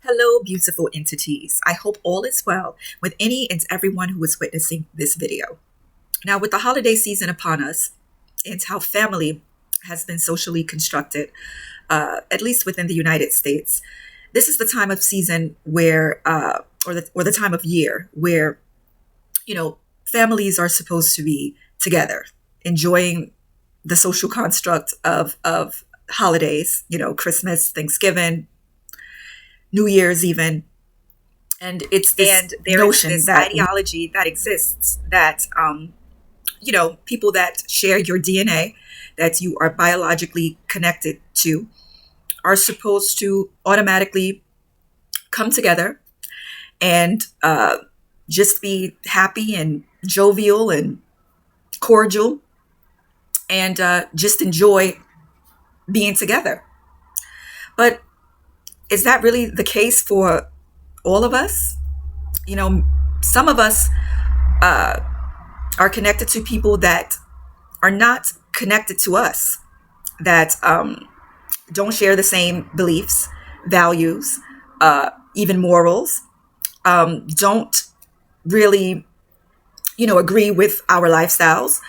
Hello, beautiful entities. I hope all is well with any and everyone who is witnessing this video. Now, with the holiday season upon us, and how family has been socially constructed, at least within the United States, this is the time of season where, or the time of year where, families are supposed to be together, enjoying the social construct of holidays, Christmas, Thanksgiving, New Year's even. And it's this And there is notion this that ideology that exists that people that share your DNA, that you are biologically connected to, are supposed to automatically come together and just be happy and jovial and cordial and just enjoy being together. But is that really the case for all of us? Some of us are connected to people that are not connected to us, that don't share the same beliefs, values, even morals, don't really, agree with our lifestyles,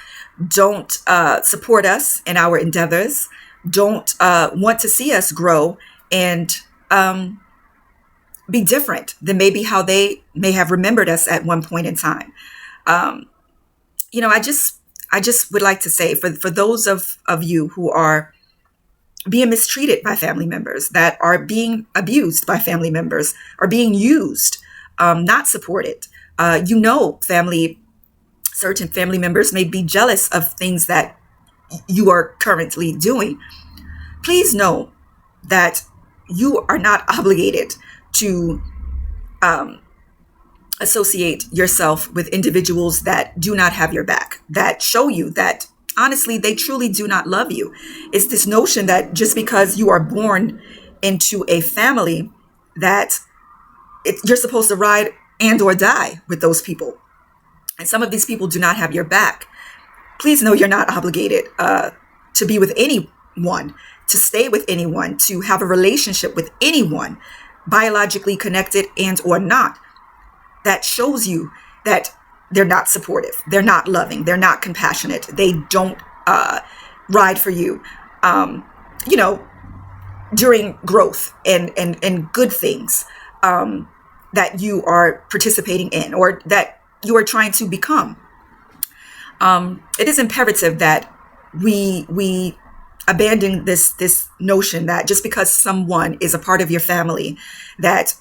don't support us in our endeavors, don't want to see us grow and be different than maybe how they may have remembered us at one point in time. I just would like to say for those of you who are being mistreated by family members, that are being abused by family members, are being used, not supported. Certain family members may be jealous of things that you are currently doing. Please know that you are not obligated to associate yourself with individuals that do not have your back, that show you that honestly they truly do not love you. It's this notion that just because you are born into a family, that you're supposed to ride and or die with those people. And some of these people do not have your back. Please know you're not obligated to be with anyone, to stay with anyone, to have a relationship with anyone, biologically connected and or not, that shows you that they're not supportive, they're not loving, they're not compassionate, they don't ride for you, during growth and good things that you are participating in or that you are trying to become. It is imperative that we abandon this notion that just because someone is a part of your family, that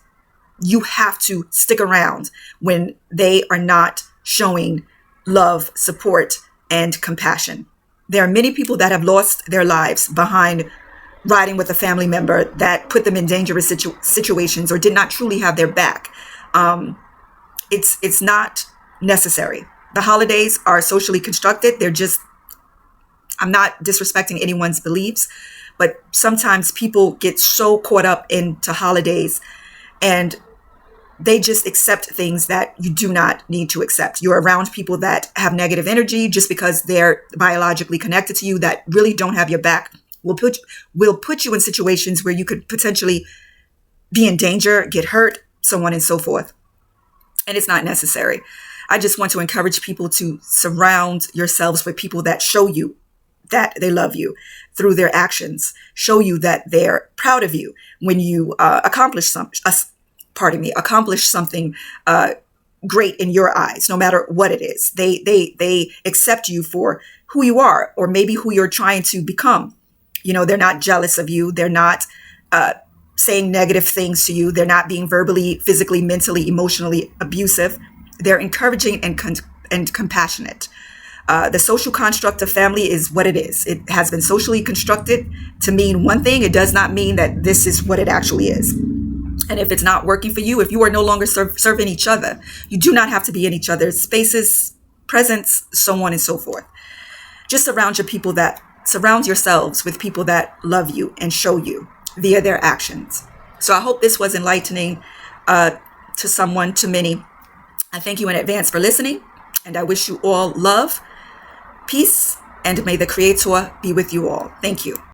you have to stick around when they are not showing love, support, and compassion. There are many people that have lost their lives behind riding with a family member that put them in dangerous situations or did not truly have their back. It's not necessary. The holidays are socially constructed. I'm not disrespecting anyone's beliefs, but sometimes people get so caught up into holidays and they just accept things that you do not need to accept. You're around people that have negative energy just because they're biologically connected to you, that really don't have your back, will put you in situations where you could potentially be in danger, get hurt, so on and so forth. And it's not necessary. I just want to encourage people to surround yourselves with people that show you that they love you through their actions, show you that they're proud of you when you accomplish something great in your eyes, no matter what it is. They accept you for who you are, or maybe who you're trying to become. They're not jealous of you. They're not saying negative things to you. They're not being verbally, physically, mentally, emotionally abusive. They're encouraging and compassionate. The social construct of family is what it is. It has been socially constructed to mean one thing. It does not mean that this is what it actually is. And if it's not working for you, if you are no longer serving each other, you do not have to be in each other's spaces, presence, so on and so forth. Just surround yourselves with people that love you and show you via their actions. So I hope this was enlightening to someone, to many. I thank you in advance for listening, and I wish you all love, peace, and may the Creator be with you all. Thank you.